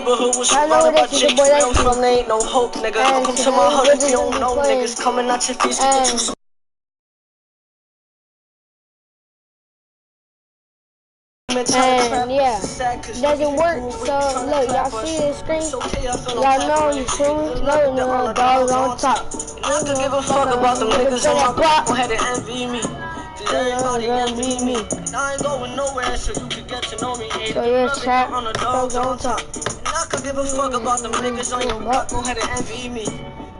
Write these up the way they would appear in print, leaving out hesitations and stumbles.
neighborhood was surrounded by chicks. Where I'm from, there ain't no hope, nigga. Welcome to my hood if you don't know, niggas coming out your face to get you. And yeah, it doesn't work. So look, y'all see the screen? Y'all know you feel me? Look, the dog on top. I could give a fuck about them niggas on my block. Go ahead and envy me. Everybody envy me. I ain't going nowhere, so you can get to know me. So yeah, chat, on the dogs on top. I could give a fuck about them niggas on your block. Go ahead and envy me.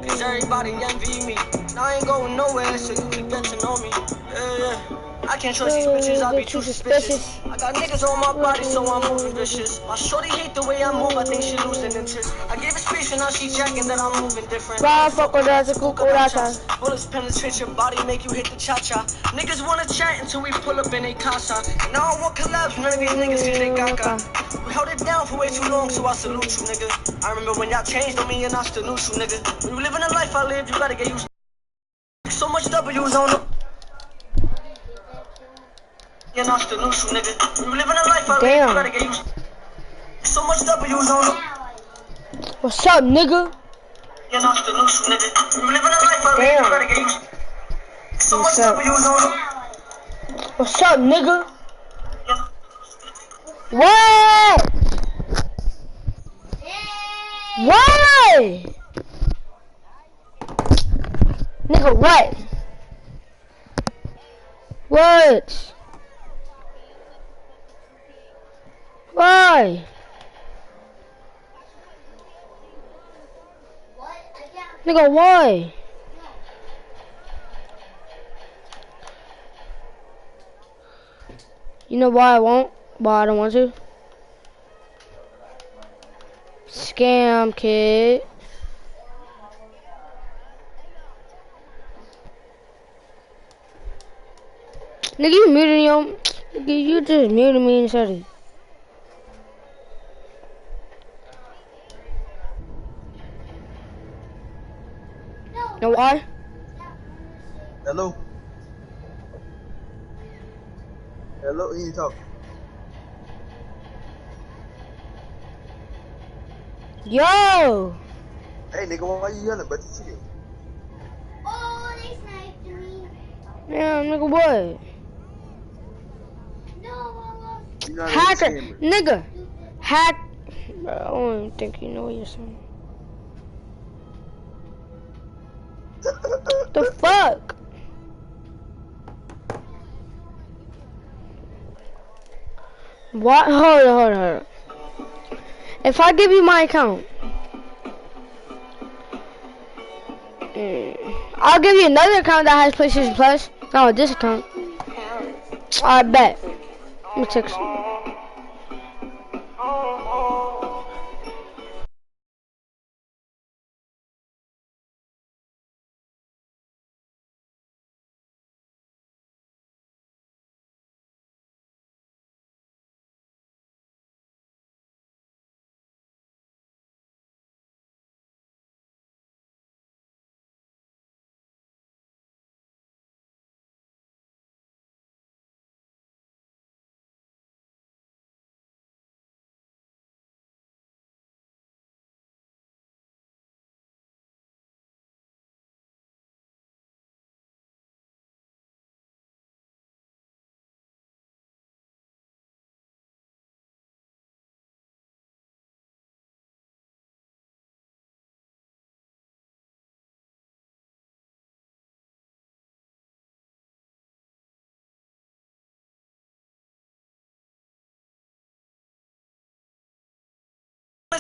Cause everybody envy me. I ain't going nowhere, so you can get to know me. Yeah. I can't trust these bitches, I be too suspicious. I got niggas on my body, so I'm moving vicious. My shorty hate the way I move, I think she losing interest. I gave a speech and now she jacking that I'm moving different. Fuck with that's a cool bullets penetrate your body, make you hit the cha-cha. Niggas wanna chat until we pull up in a casa. And now I want collabs, none of these niggas cause they gaga. We held it down for way too long, so I salute you, nigga. I remember when y'all changed on me and I still knew you, nigga. When you living the life I lived, you gotta get used to so much W's on the and I still lose you, nigga. You living a life I live, you gotta get used to so much W's on them. What's up, nigga? And I still lose you, nigga. You living a life I live, you gotta get used to so much W's on them. What's up, nigga? What? Why? Nigga, what? What? Why? Nigga, why? You know why I won't? Why I don't want to? Scam kid. Nigga, you muted him. Nigga, you just muted me and said it. Know why? Hello? Hello, who you talking? Yo! Hey nigga, why you yelling, but you chill? Oh, they sniped me. Yeah, nigga, what? No, Hacker! Nigga! Hack! Bro, I don't even think you know what you're saying. The fuck? What? Hold on. If I give you my account, I'll give you another account that has PlayStation Plus. No, this account. I bet. Let me text you.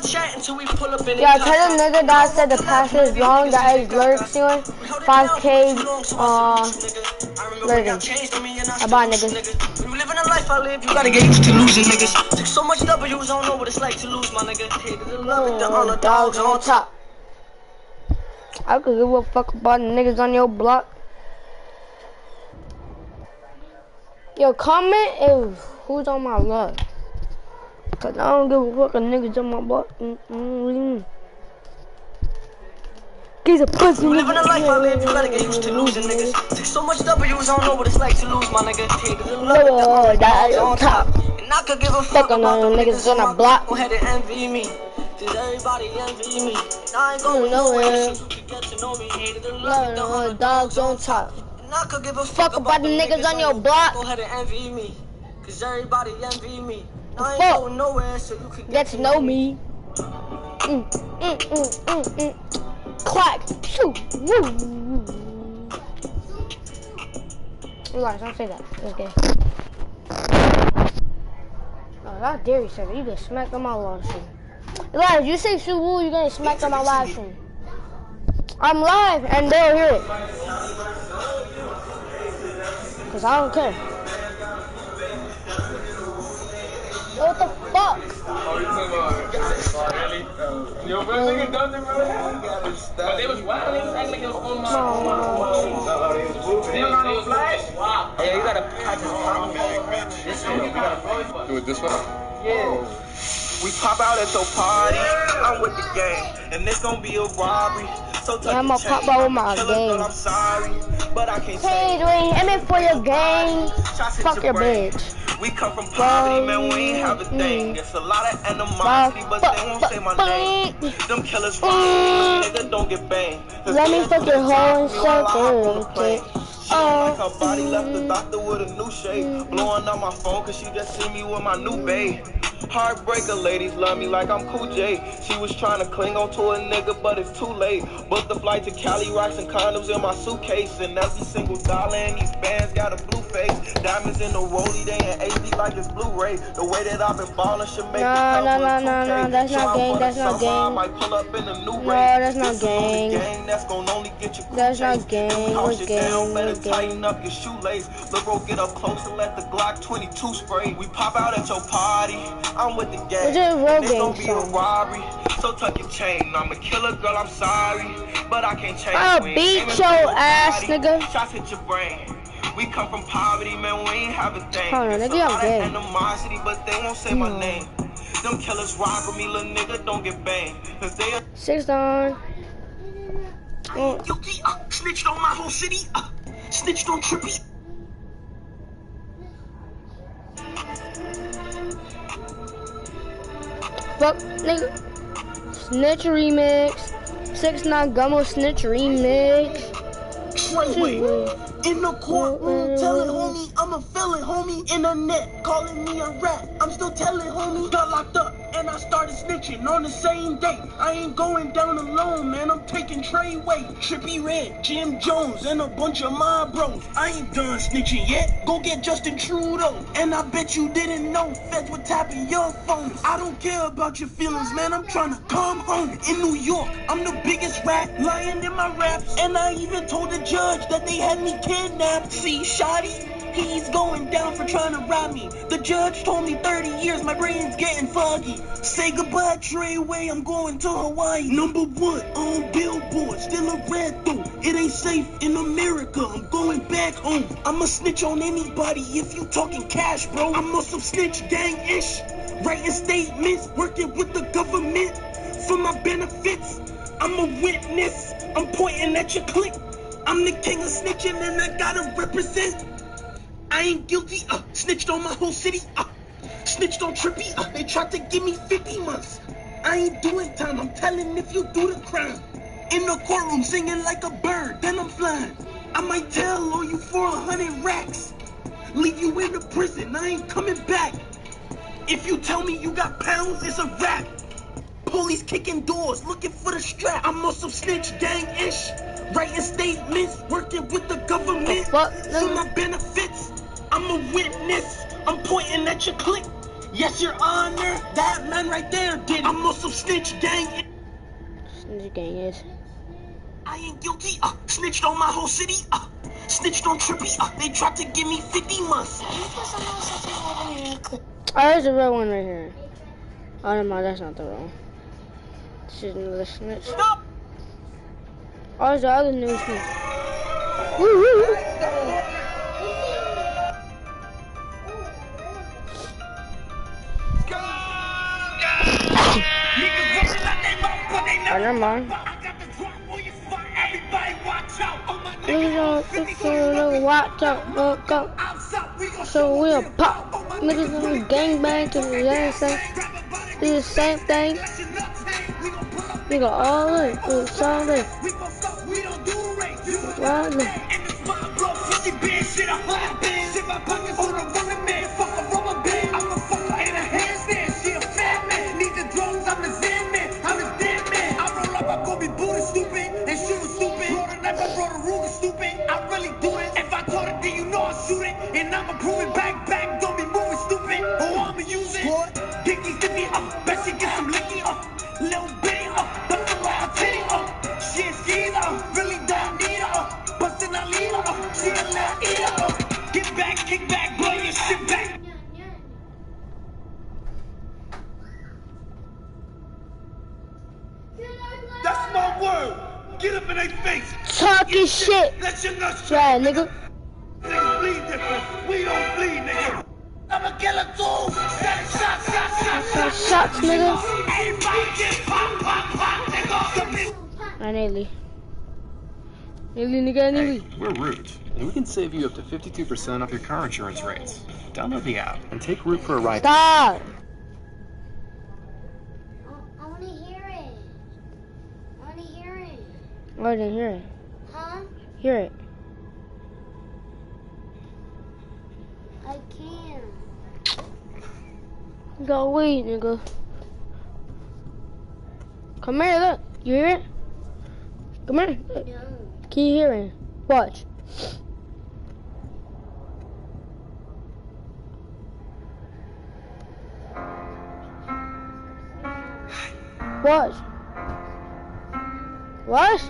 Chat until we pull up in Yeah, tell the nigga that said the password is wrong, that is Lurk Ceiling, 5K, Lurgan. I bought niggas. You living a life I live, you gotta get used to losing niggas. Took so much W's, I don't know what it's like to lose, my nigga. The dogs on top. I could give a fuck about the niggas on your block. Yo, comment if who's on my block. Cause I don't give a fuck a niggas on my block. He's a pussy. You living a life I live, you gotta get used to losing niggas. Took so much W's, I don't know what it's like to lose, my nigga. Dogs on top. And I could give a fuck about them niggas on my block. Go ahead and envy me. Cause everybody envy me. Now I ain't going nowhere, so you can get to know me. Hated the love, the dogs on top. And I could give a fuck about the niggas on your block. Go ahead and envy me. Cause everybody envy me. Now I ain't going nowhere, so you can get to know me. Clack. Shoo. Woo. Relax, don't say that. Okay. Oh, how dare you say that? You get smacked on my live stream. Relax, you say shoo woo, you're gonna smack on my live stream. I'm live and they'll hear it. Cause I don't care. What the fuck? Oh, you talking about really? Yo, bro, nigga done it, bro. But they was wild, they was acting like it was on my They was on the flash? Yeah, you gotta catch this one. You gotta do it this way? Yeah. We pop out at your party, I'm with the gang, and it's gonna be a robbery. So yeah, I'ma pop out with my gang. I'm sorry, but I can't hey, Dwayne, I'm in for your gang. Fuck your bitch. We come from poverty, man, we ain't have a thing. There's a lot of animosity, but they won't say my name. Them killers nigga don't get banged. Let me fuck your hoe and suck it. Like her body left the doctor with a new shade. Blowing up my phone cause she just see me with my new babe. Heartbreaker ladies love me like I'm Cool J. She was trying to cling on to a nigga, but it's too late. Booked the flight to Cali, rocks and condoms in my suitcase. And every single dollar in these bands got a blue face. Diamonds in the rollie, they in HD like it's Blu-ray. The way that I've been ballin' should make no, that's not gang, that's not gang. I might pull up in a new no, that's not gang. That's gonna only get you that's not gang, what's gang, better tighten up your shoelace. Look, bro, get up close and let the Glock 22 spray. We pop out at your party. I'm with the gang. It's gonna be a robbery. So tuck your chain. I'm a killer, girl, I'm sorry. But I can't change. I'll beat your ass, nigga. Shots hit your brain. We come from poverty, man, we ain't have a thing. Hold on, nigga, I'm gay. Animosity, but they won't say my name. Them killers rock with me, little nigga, don't get banged. Cause they are 6 on. guilty, snitched on my whole city, snitched on Trippy. Fuck, nigga. Snitch remix. 6ix9ine Gummo Snitch remix. In the courtroom, telling homie I'm a felon, homie. In the net, calling me a rat. I'm still telling homie, got locked up and I started snitching on the same day. I ain't going down alone, man. I'm taking Treyway, Trippy Red, Jim Jones, and a bunch of my bros. I ain't done snitching yet. Go get Justin Trudeau, and I bet you didn't know feds were tapping your phone. I don't care about your feelings, man. I'm trying to come home. In New York, I'm the biggest rat, lying in my raps, and I even told the judge that they had me kidnapped. See, Shotty, he's going down for trying to rob me. The judge told me 30 years, my brain's getting foggy. Say goodbye, Treyway, I'm going to Hawaii. Number 1 on Billboard, still a red though. It ain't safe in America, I'm going back home. I'ma snitch on anybody if you talking cash, bro. I'm on some snitch gang-ish, writing statements, working with the government for my benefits. I'm a witness, I'm pointing at your clique. I'm the king of snitching and I gotta represent. I ain't guilty, snitched on my whole city, snitched on Trippy, they tried to give me 50 months. I ain't doing time, I'm telling if you do the crime. In the courtroom singing like a bird, then I'm flying. I might tell on you for 100 racks. Leave you in the prison, I ain't coming back. If you tell me you got pounds, it's a wrap. Police kicking doors, looking for the strap. I'm on some snitch gang-ish, writing statements, working with the government for my benefits. I'm a witness, I'm pointing at your clique. Yes, your honor, that man right there did it. I'm on some snitch gang. Snitch gang-ish. I ain't guilty, snitched on my whole city, snitched on Trippy, they tried to give me 50 months. Oh, there's a real one right here. Oh, never mind, that's not the real one. This is another snitch. Stop! Oh, there's the other new snitch. Woo woo! Oh, never mind. Watch out, look out. So we'll pop. Niggas gonna gangbang to the same thing. Do the same thing. Nigga, all in, solid. Wildly. And I'ma prove it back, don't be moving stupid. Oh, I'ma use it. Dickies to me up, bet she get some licky up. Little bitty up, bust a lot of titty up. She a skeezer, really don't need her up. Bustin' a leader up, she a little eater up. Get back, kick back, blow your shit back. That's my word. Get up in their face. Talking shit. Let your nuts Yeah, nigga. Niggas bleed different. We don't bleed, nigga. I'm a killer too. Shots, nigga. Everybody get pop, nigga. Nearly, nigga, nearly. We're Root, and we can save you up to 52% off your car insurance rates. Download the app and take Root for a ride. Stop. I want to hear it. I want to hear it. I didn't hear it. Huh? Hear it. I can't. Go wait, nigga. Come here, look. You hear it? Come here. Look. No. Can you hear it? Watch. Watch. What?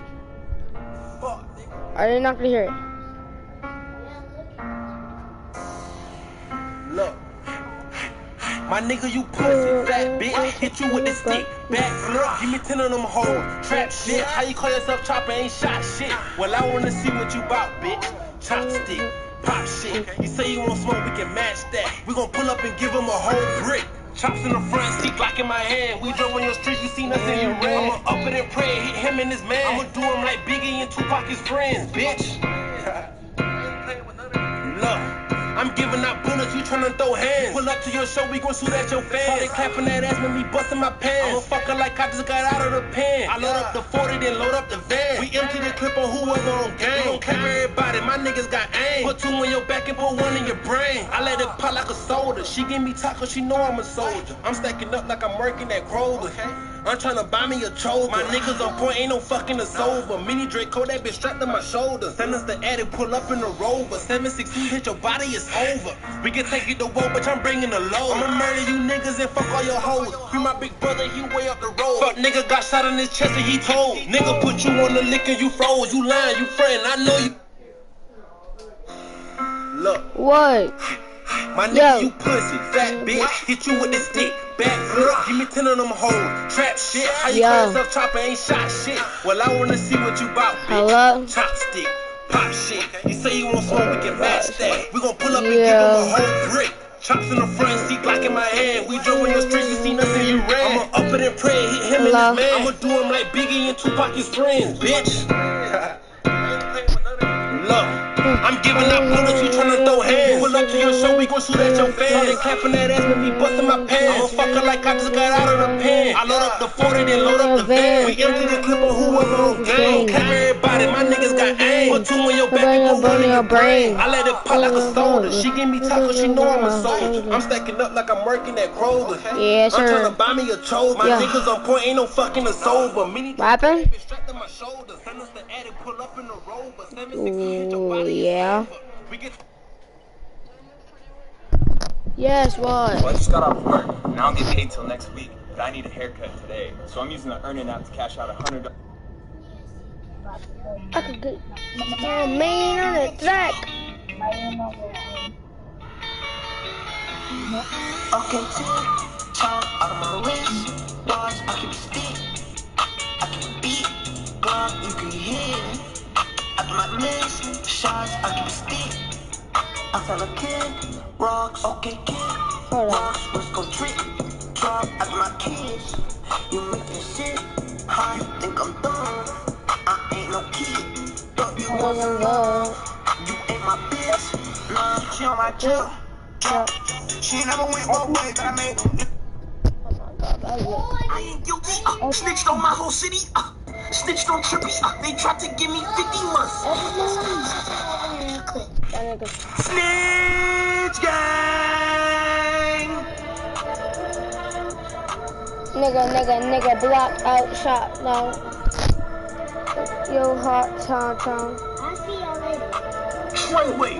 Are you not gonna hear it? Look. My nigga, you pussy, fat bitch. Hit you with the stick. Back flip, give me 10 of them hoes. Trap shit. How you call yourself chopper? Ain't shot shit. Well, I wanna see what you bout, bitch. Chopstick, pop shit. You say you want smoke, we can match that. We gon' pull up and give him a whole brick. Chops in the front seat, Glock in my hand. We drove on your street, you seen us and you ran. I'ma up it and pray, hit him and his man. I'ma do him like Biggie and Tupac his friends, bitch. Look. I'm giving out bullets, you tryna throw hands. Pull up to your show, we gon' shoot at your fans. Started clapping that ass, make me bustin' my pants. I'm a fucker like I just got out of the pen. I load up the 40, then load up the van. We empty the clip on whoever on game. We gon' clap everybody, my niggas got aim. Put 2 in your back and put 1 in your brain. I let it pop like a soda. She give me taco, she know I'm a soldier. I'm stacking up like I'm working at Kroger. I'm tryna buy me a choker. My niggas on point, ain't no fucking us over. Mini Draco, that bitch strapped to my shoulder. Send us the addict, pull up in the Rover. 762 hit your body, it's over. We can take it to war, but I'm bringing the load. I'ma murder you niggas and fuck all your hoes. Free my big brother, he way up the road. Fuck nigga got shot in his chest and he told. Nigga put you on the lick and you froze. You lying, you friend, I know you. Look. What? My nigga, you pussy, fat bitch. Hit you with the stick. Back flip, give me 10 of them hoes. Trap shit, how you call yourself chopper? Ain't shot shit. Well, I wanna see what you bout, bitch. Hello? Chopstick, pop shit. You say you want smoke, we can match that. We gon' pull up and give him a whole brick. Chops in the front seat, Glock in my hand. We drove on your street, you seen us and you ran. I'ma up it and pray, hit him and his man. I'ma do him like Biggie and Tupac his friends, bitch. Look. I'm giving out bullets, you tryna throw hands. Pull up to your show, we gon' shoot at your fans. Started clapping that ass, make me bustin' my pants. I'm a fucker like I just got out of the pen. I load up the 40, then load up the van. We empty the clip on whoever on game. Clap everybody, my niggas got aim. Put 2 in your back and put 1 in your brain. I let it pop like a soda. She give me taco, she know I'm a soldier. I'm stacking up like I'm working at Kroger. Yeah, sir. I'm tryna buy me a choke. My niggas on point, ain't no fucking a sober. What happened? Ooh, yeah. Yes, what? Well, I just got off work, and I don't get paid till next week, but I need a haircut today, so I'm using the Earnin app to cash out $100. I could get man on the track. Okay, time out of my wrist. Bars, I keep stick. I keep beat. Block, you can hear. I do not miss. Shots, I keep stick. I fell a kid. Rocks, okay, kid. Rocks, let's go trick. Drop at my kids. You make me sick. How you think I'm dumb? I ain't no kid. But you want some love. You ain't my bitch. Nah, she on my job. She never went both ways, but I made. I ain't guilty. Snitched on my whole city. Snitched on Trippy. They tried to give me 50 months. Snitch gang. Nigga, block out, shot down. Yo, hot town. I'll see y'all later. Treyway.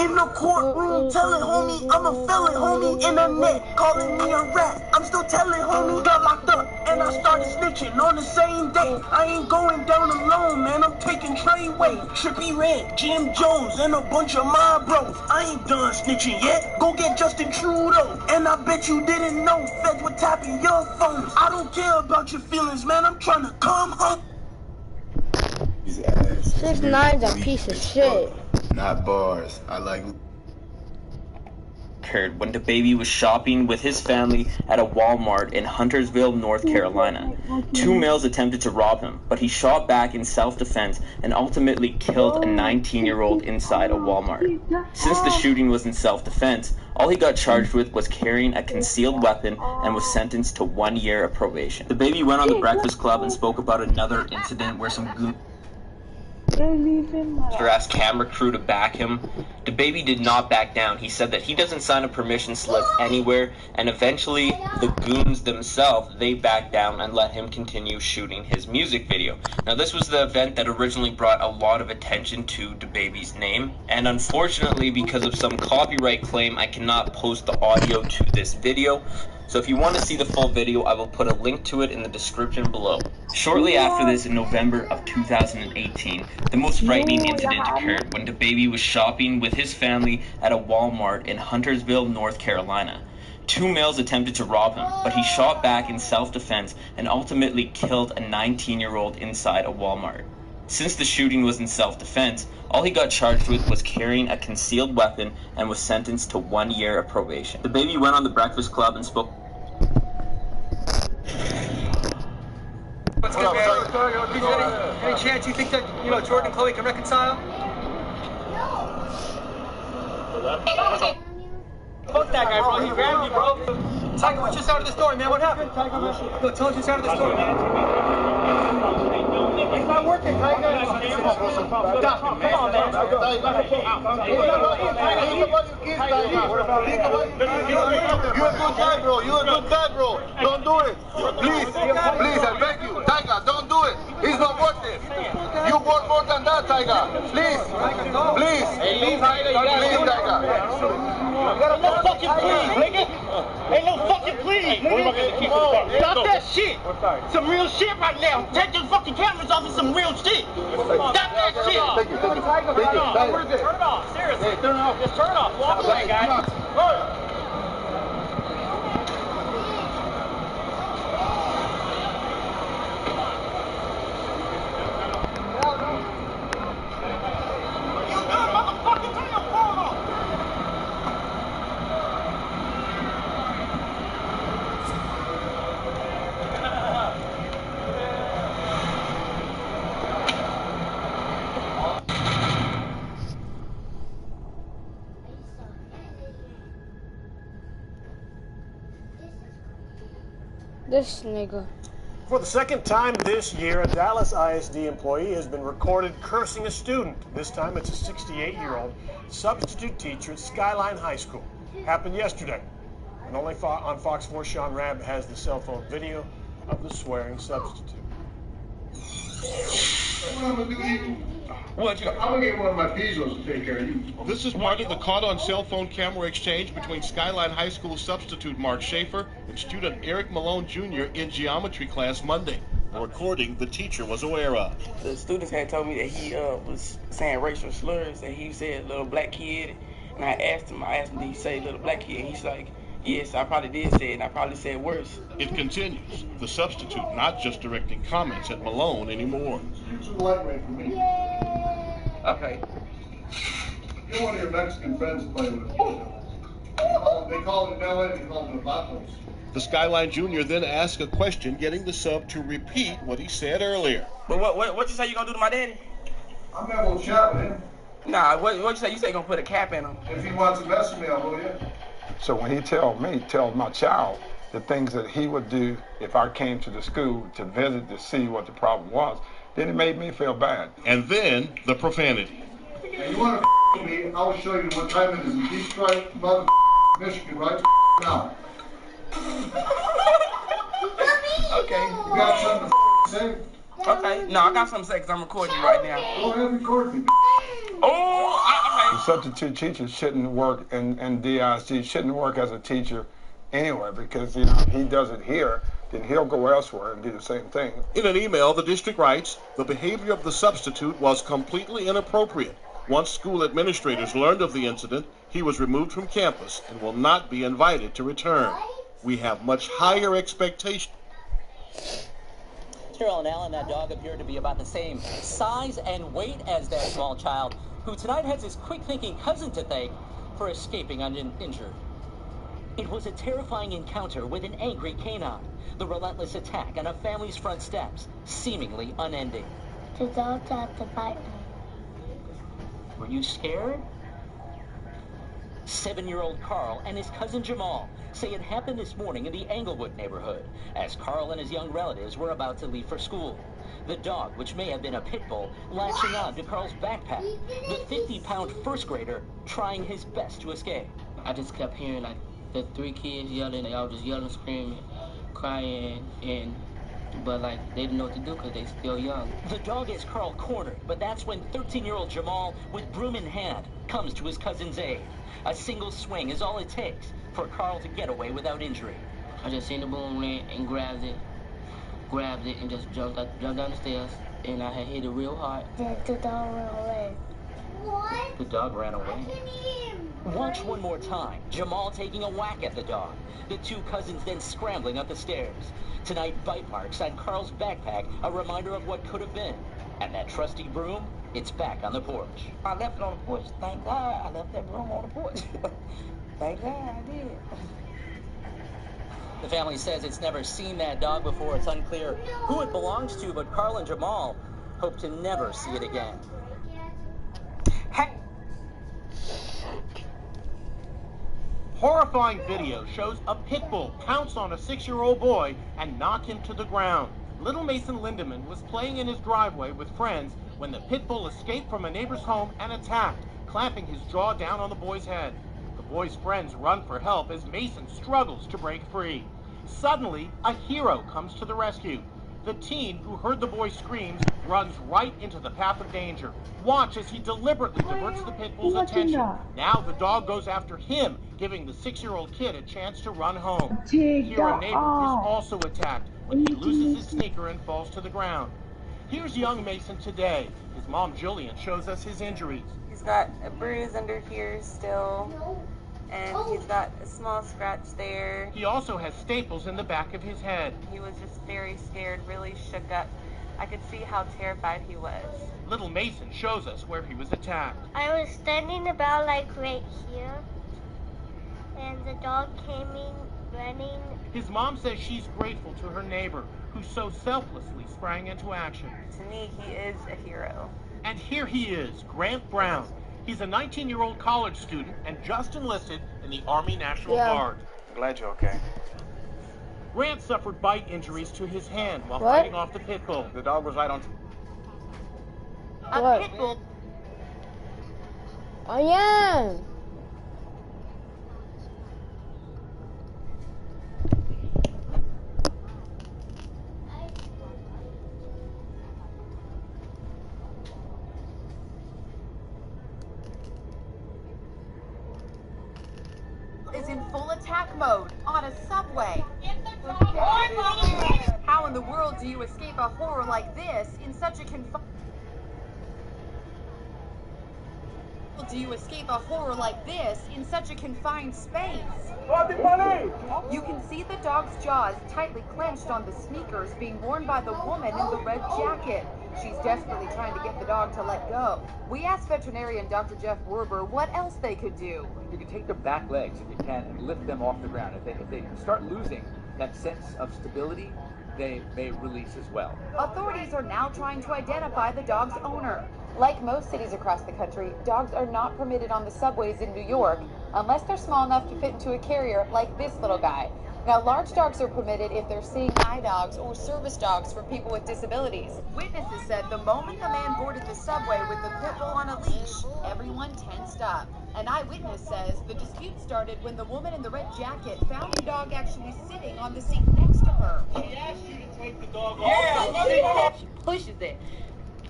In the courtroom, telling homie I'm a felon, homie. Internet calling me a rat. I'm still telling homie got locked up, and I started snitching on the same day. I ain't going down alone, man. I'm taking Treyway, Trippy Red, Jim Jones, and a bunch of my bros. I ain't done snitching yet. Go get Justin Trudeau, and I bet you didn't know feds were tapping your phones. I don't care about your feelings, man. I'm trying to come home. 6ix9ine's a piece of shit. Not bars. I like. Occurred when DaBaby was shopping with his family at a Walmart in Huntersville, North Carolina. 2 males attempted to rob him, but he shot back in self-defense and ultimately killed a 19-year-old inside a Walmart. Since the shooting was in self-defense, all he got charged with was carrying a concealed weapon and was sentenced to 1 year of probation. DaBaby went on The Breakfast Club and spoke about another incident where some asked camera crew to back him. DaBaby did not back down. He said that he doesn't sign a permission slip anywhere, and eventually the goons themselves, they backed down and let him continue shooting his music video. Now this was the event that originally brought a lot of attention to DaBaby's name, and unfortunately because of some copyright claim I cannot post the audio to this video. So if you want to see the full video, I will put a link to it in the description below. Shortly after this, in November of 2018, the most frightening incident occurred when DaBaby was shopping with his family at a Walmart in Huntersville, North Carolina. 2 males attempted to rob him, but he shot back in self-defense and ultimately killed a 19-year-old inside a Walmart. Since the shooting was in self-defense, all he got charged with was carrying a concealed weapon and was sentenced to 1 year of probation. DaBaby went on The Breakfast Club and spoke. What's good, man? Any chance you think that, Jordan and Chloe can reconcile? Fuck that guy, bro. He grabbed me, bro. Tiger, what's your side of the story, man? What happened? Yo, tell us your side of the story, man. It's not working, Tiger. Come on, man. You're a good guy, bro. You're a good guy, bro. Don't do it. Please, I beg you. Tiger, don't do it. It's not worth it. You worth more than that, Tiger. Please. Hey, leave, Tiger. Please, Tiger. No fucking please, nigga. Ain't no fucking please, nigga. Stop that shit. Some real shit right now. Take those fucking cameras off of some real shit. Stop that shit. Thank you. Turn it off. Seriously. Hey, turn it off. Just turn it off. Walk away, guys. This nigga. For the second time this year, a Dallas ISD employee has been recorded cursing a student. This time it's a 68-year-old substitute teacher at Skyline High School. Happened yesterday. And only on Fox 4, Sean Rabb has the cell phone video of the swearing substitute. What? I'm gonna get one of my Pizos to take care of you. This is part of the caught-on cell phone camera exchange between Skyline High School substitute Mark Schaefer and student Eric Malone Jr. in geometry class Monday. A recording the teacher was aware of. The students had told me that he was saying racial slurs, and he said little black kid, and I asked him, did you say little black kid? And he's like, yes, I probably did say it, and I probably said worse. It continues. The substitute not just directing comments at Malone anymore. Use the lightweight for me. Okay. Get one of your Mexican friends to play with it. They call it in LA, they call it the vatos. The Skyline Jr. then asked a question, getting the sub to repeat what he said earlier. But what you say you gonna do to my daddy? I'm gonna go chat with him. Nah, what you say? You say you gonna put a cap in him? If he wants to mess with me, I'll go in. So when he tell me, tell my child, the things that he would do if I came to the school to visit to see what the problem was, then it made me feel bad. And then the profanity. Hey, you want to me? I will show you what time it is in Detroit, mother Michigan, right now. Okay. You got something to say? Okay. No, I got something to say because I'm recording you right now. Go ahead and record me. The substitute teachers shouldn't work, and DISG shouldn't work as a teacher anyway, because you know, if he does it here, then he'll go elsewhere and do the same thing. In an email, the district writes, the behavior of the substitute was completely inappropriate. Once school administrators learned of the incident, he was removed from campus and will not be invited to return. We have much higher expectations. Carol and Alan, that dog appeared to be about the same size and weight as that small child, who tonight has his quick-thinking cousin to thank for escaping uninjured. It was a terrifying encounter with an angry canine, the relentless attack on a family's front steps, seemingly unending. The dog tried to bite me. Were you scared? 7-year-old Carl and his cousin Jamal say it happened this morning in the Englewood neighborhood as Carl and his young relatives were about to leave for school. The dog, which may have been a pit bull, latching on to Carl's backpack. The 50-pound first grader trying his best to escape. I just kept hearing like the 3 kids yelling. They all just yelling, screaming, crying, but like they didn't know what to do because they still young. The dog is Carl cornered, but that's when 13-year-old Jamal, with broom in hand, comes to his cousin's aid. A single swing is all it takes for Carl to get away without injury. I just seen the broom ran and grabbed it, and just jumped down the stairs, and I had hit it real hard. The dog ran away. What? The dog ran away. Watch one more time. Jamal taking a whack at the dog. The two cousins then scrambling up the stairs. Tonight, bite marks on Carl's backpack, a reminder of what could have been. And that trusty broom, it's back on the porch. I left it on the porch. Thank God I left that broom on the porch. Thank God I did. The family says it's never seen that dog before. It's unclear who it belongs to, but Carl and Jamal hope to never see it again. Hey! Horrifying video shows a pit bull pounce on a 6-year-old boy and knock him to the ground. Little Mason Lindemann was playing in his driveway with friends when the pit bull escaped from a neighbor's home and attacked, clamping his jaw down on the boy's head. The boy's friends run for help as Mason struggles to break free. Suddenly, a hero comes to the rescue. The teen who heard the boy's screams runs right into the path of danger. Watch as he deliberately diverts the pit bull's attention. Now the dog goes after him, giving the 6-year-old kid a chance to run home. Here a neighbor is also attacked when he loses his sneaker and falls to the ground. Here's young Mason today. His mom Julian shows us his injuries. He's got a bruise under here still, and he's got a small scratch there. He also has staples in the back of his head. He was just very scared, really shook up. I could see how terrified he was. Little Mason shows us where he was attacked. I was standing about like right here, and the dog came in running. His mom says she's grateful to her neighbor, who so selflessly sprang into action. To me, he is a hero. And here he is, Grant Brown. He's a 19-year-old college student and just enlisted in the Army National Guard. I'm glad you're okay. Grant suffered bite injuries to his hand while fighting off the pit bull. The dog was right on. A pit bull. I am. Is in full attack mode on a subway. How in the world do you escape a horror like this in such a confined space? You can see the dog's jaws tightly clenched on the sneakers being worn by the woman in the red jacket. She's desperately trying to get the dog to let go. We asked veterinarian Dr. Jeff Werber what else they could do. You can take their back legs, if you can, and lift them off the ground. If they start losing that sense of stability, they may release as well. Authorities are now trying to identify the dog's owner. Like most cities across the country, dogs are not permitted on the subways in New York unless they're small enough to fit into a carrier like this little guy. Now, large dogs are permitted if they're seeing eye dogs or service dogs for people with disabilities. Witnesses said the moment the man boarded the subway with the pit bull on a leash, everyone tensed up. An eyewitness says the dispute started when the woman in the red jacket found the dog actually sitting on the seat next to her. She asked you to take the dog off. Yeah, she pushes it.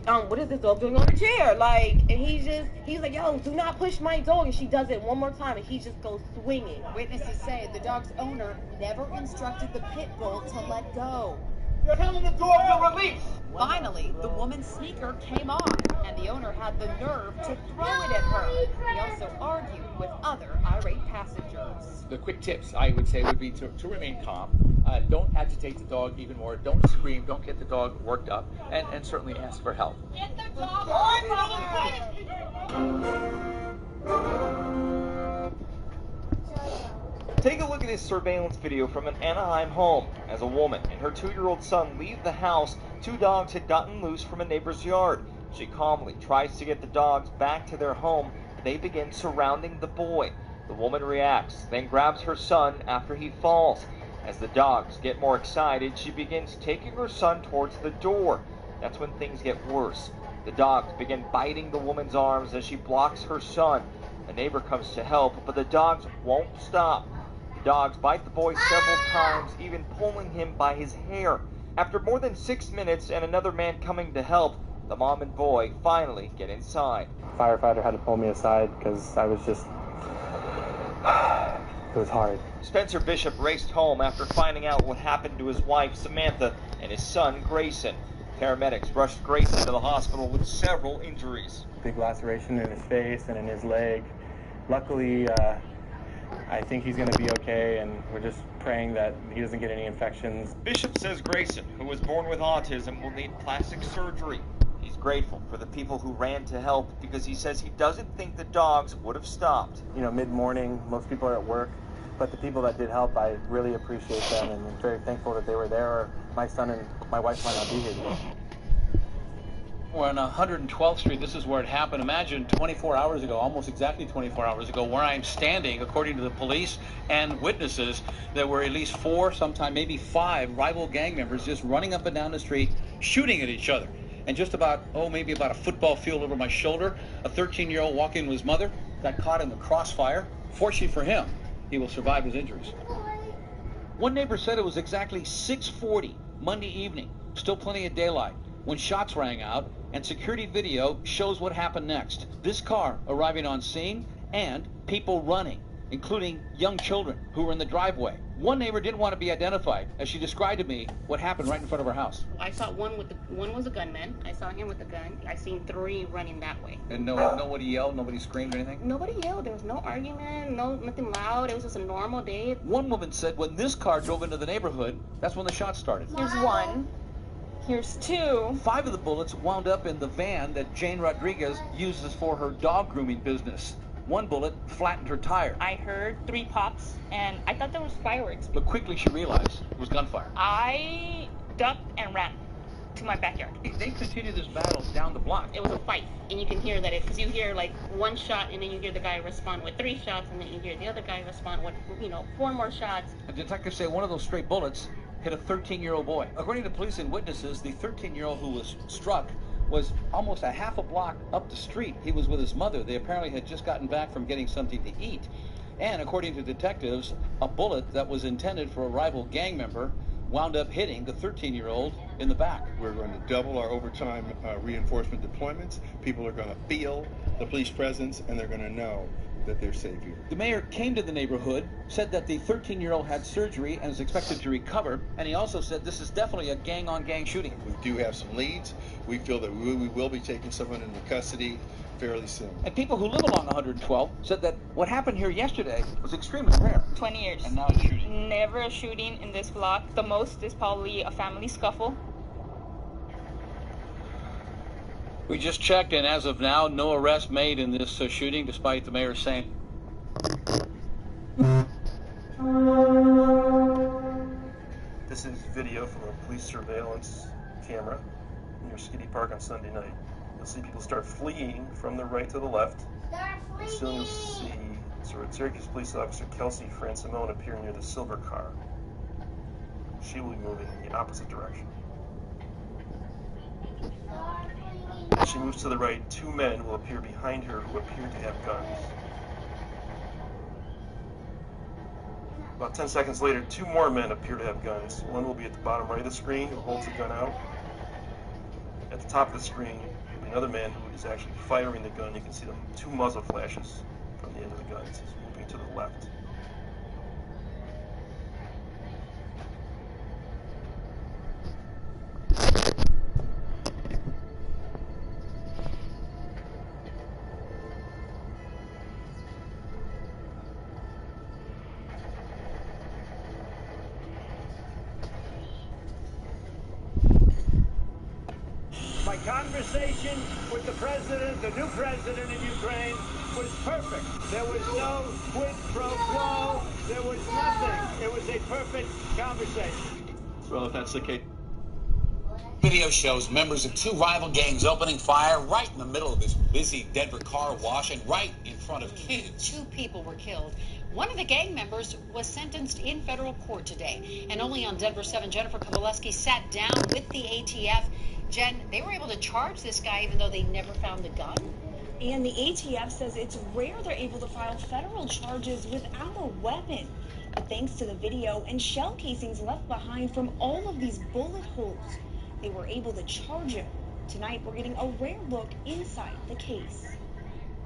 What is this dog doing on the chair? Like, and he's like, yo, do not push my dog. And she does it one more time, and he just goes swinging. Witnesses say the dog's owner never instructed the pit bull to let go. You're telling the dog to release. Finally, the woman's sneaker came off, and the owner had the nerve to throw it at her. He also argued with other irate passengers. The quick tips, I would say, would be to remain calm. Don't agitate the dog even more. Don't scream. Don't get the dog worked up. And certainly ask for help. Get the dog off. Take a look at this surveillance video from an Anaheim home. As a woman and her 2-year-old son leave the house, 2 dogs had gotten loose from a neighbor's yard. She calmly tries to get the dogs back to their home. They begin surrounding the boy. The woman reacts, then grabs her son after he falls. As the dogs get more excited, she begins taking her son towards the door. That's when things get worse. The dogs begin biting the woman's arms as she blocks her son. A neighbor comes to help, but the dogs won't stop. The dogs bite the boy several times, even pulling him by his hair. After more than 6 minutes and another man coming to help, the mom and boy finally get inside. Firefighter had to pull me aside because I was just... It was hard. Spencer Bishop raced home after finding out what happened to his wife, Samantha, and his son, Grayson. Paramedics rushed Grayson to the hospital with several injuries. Big laceration in his face and in his leg. Luckily, I think he's going to be okay, and we're just praying that he doesn't get any infections. Bishop says Grayson, who was born with autism, will need plastic surgery. He's grateful for the people who ran to help because he says he doesn't think the dogs would have stopped. You know, mid-morning, most people are at work, but the people that did help, I really appreciate them, and I'm very thankful that they were there, or my son and my wife might not be here today. We're on 112th Street. This is where it happened. Imagine 24 hours ago, almost exactly 24 hours ago, where I'm standing, according to the police and witnesses, there were at least 4, sometime maybe 5 rival gang members just running up and down the street, shooting at each other. And just about, maybe about a football field over my shoulder, a 13-year-old walking with his mother got caught in the crossfire. Fortunately for him, he will survive his injuries. One neighbor said it was exactly 6:40 Monday evening, still plenty of daylight, when shots rang out, and security video shows what happened next. This car arriving on scene and people running, including young children who were in the driveway. One neighbor didn't want to be identified as she described to me what happened right in front of her house. I saw one was a gunman. I saw him with a gun. I seen 3 running that way. And nobody yelled, nobody screamed or anything? Nobody yelled. There was no argument, nothing loud. It was just a normal day. One woman said when this car drove into the neighborhood, that's when the shots started. Here's 1. Here's 2. 5 of the bullets wound up in the van that Jane Rodriguez uses for her dog grooming business. 1 bullet flattened her tire. I heard 3 pops, and I thought there was fireworks. But quickly she realized it was gunfire. I ducked and ran to my backyard. They continued this battle down the block. It was a fight, and you can hear that because you hear like 1 shot, and then you hear the guy respond with 3 shots, and then you hear the other guy respond with 4 more shots. A detective say one of those stray bullets hit a 13-year-old boy. According to police and witnesses, the 13-year-old who was struck was almost a half a block up the street. He was with his mother. They apparently had just gotten back from getting something to eat. And according to detectives, a bullet that was intended for a rival gang member wound up hitting the 13-year-old in the back. We're going to double our overtime reinforcement deployments. People are going to feel the police presence, and they're going to know that they're safe here. The mayor came to the neighborhood, said that the 13-year-old had surgery and is expected to recover, and he also said this is definitely a gang-on-gang shooting. We do have some leads. We feel that we will be taking someone into custody fairly soon. And people who live along 112 said that what happened here yesterday was extremely rare. 20 years. And now it's shooting. Never a shooting in this block. The most is probably a family scuffle. We just checked, and as of now, no arrest made in this shooting, despite the mayor saying. This is video from a police surveillance camera near Skiddy Park on Sunday night. You'll see people start fleeing from the right to the left. Soon you'll see Syracuse police officer Kelsey Francimone appear near the silver car. she will be moving in the opposite direction. As she moves to the right, two men will appear behind her who appear to have guns. About 10 seconds later, two more men appear to have guns. One will be at the bottom right of the screen who holds the gun out. At the top of the screen will be another man who is actually firing the gun. You can see the two muzzle flashes from the end of the guns. He's moving to the left. My conversation with the president, the new president of Ukraine, was perfect. There was no quid pro quo. There was nothing. It was a perfect conversation. Well, if that's the case. Video shows members of two rival gangs opening fire right in the middle of this busy Denver car wash and right in front of kids. 2 people were killed. One of the gang members was sentenced in federal court today. And only on Denver 7, Jennifer Kowaleski sat down with the ATF. Jen, they were able to charge this guy even though they never found the gun. And the ATF says it's rare they're able to file federal charges without a weapon. But thanks to the video and shell casings left behind from all of these bullet holes, they were able to charge him. Tonight, we're getting a rare look inside the case.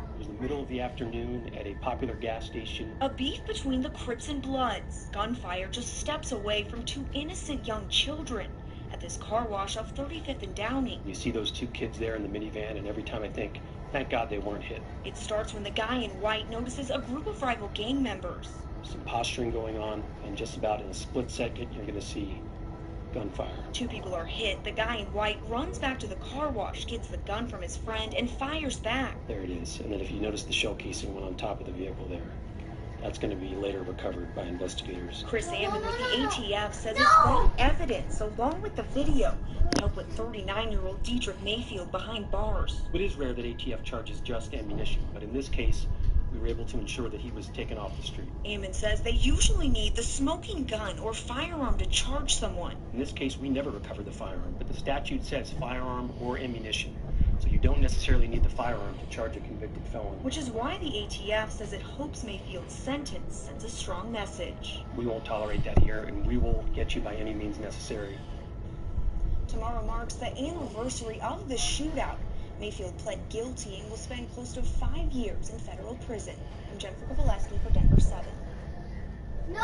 It was the middle of the afternoon at a popular gas station. A beef between the Crips and Bloods. Gunfire just steps away from 2 innocent young children at this car wash off 35th and Downey. You see those 2 kids there in the minivan, and every time I think, thank God they weren't hit. It starts when the guy in white notices a group of rival gang members. Some posturing going on, and just about in a split second, you're going to see gunfire. 2 people are hit. The guy in white runs back to the car wash, gets the gun from his friend, and fires back. There it is. And then if you notice the shell casing went on top of the vehicle there. That's going to be later recovered by investigators. Chris Ammon with the ATF says it's found evidence, along with the video, to help with 39-year-old Dietrich Mayfield behind bars. It is rare that ATF charges just ammunition, but in this case, we were able to ensure that he was taken off the street. Ammon says they usually need the smoking gun or firearm to charge someone. In this case, we never recovered the firearm, but the statute says firearm or ammunition. So you don't necessarily need the firearm to charge a convicted felon. Which is why the ATF says it hopes Mayfield's sentence sends a strong message. We won't tolerate that here, and we will get you by any means necessary. Tomorrow marks the anniversary of the shootout. Mayfield pled guilty and will spend close to 5 years in federal prison. I'm Jennifer Kowaleski for Denver 7. No!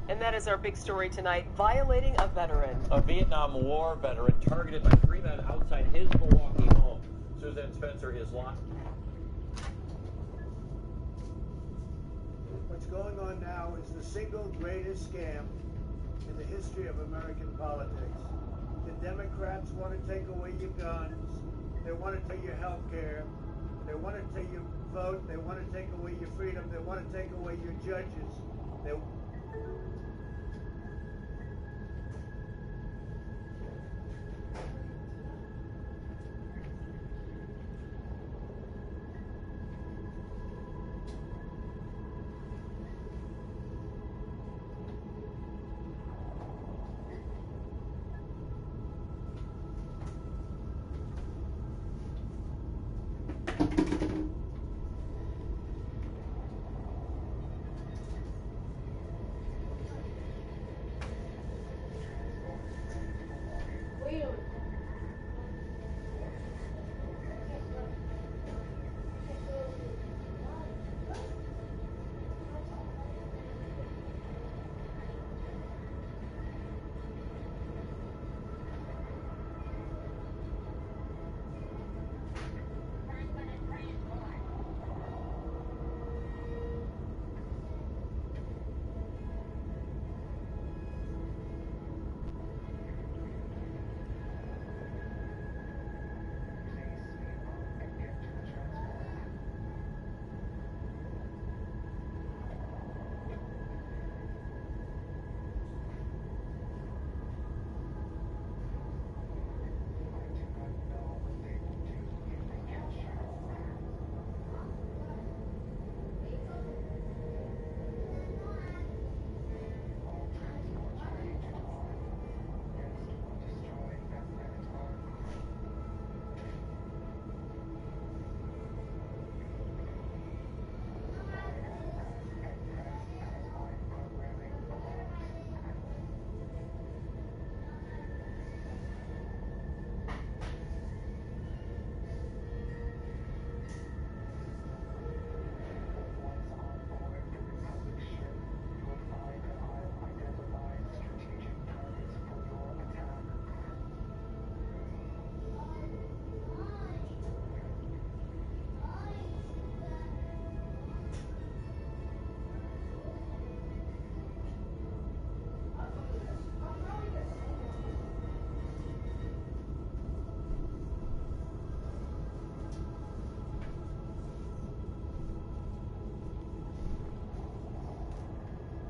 And that is our big story tonight, violating a veteran. A Vietnam War veteran targeted by 3 men outside his Milwaukee home. Suzanne Spencer is live. What's going on now is the single greatest scam in the history of American politics. The Democrats want to take away your guns. They want to take your health care. They want to take your vote. They want to take away your freedom. They want to take away your judges.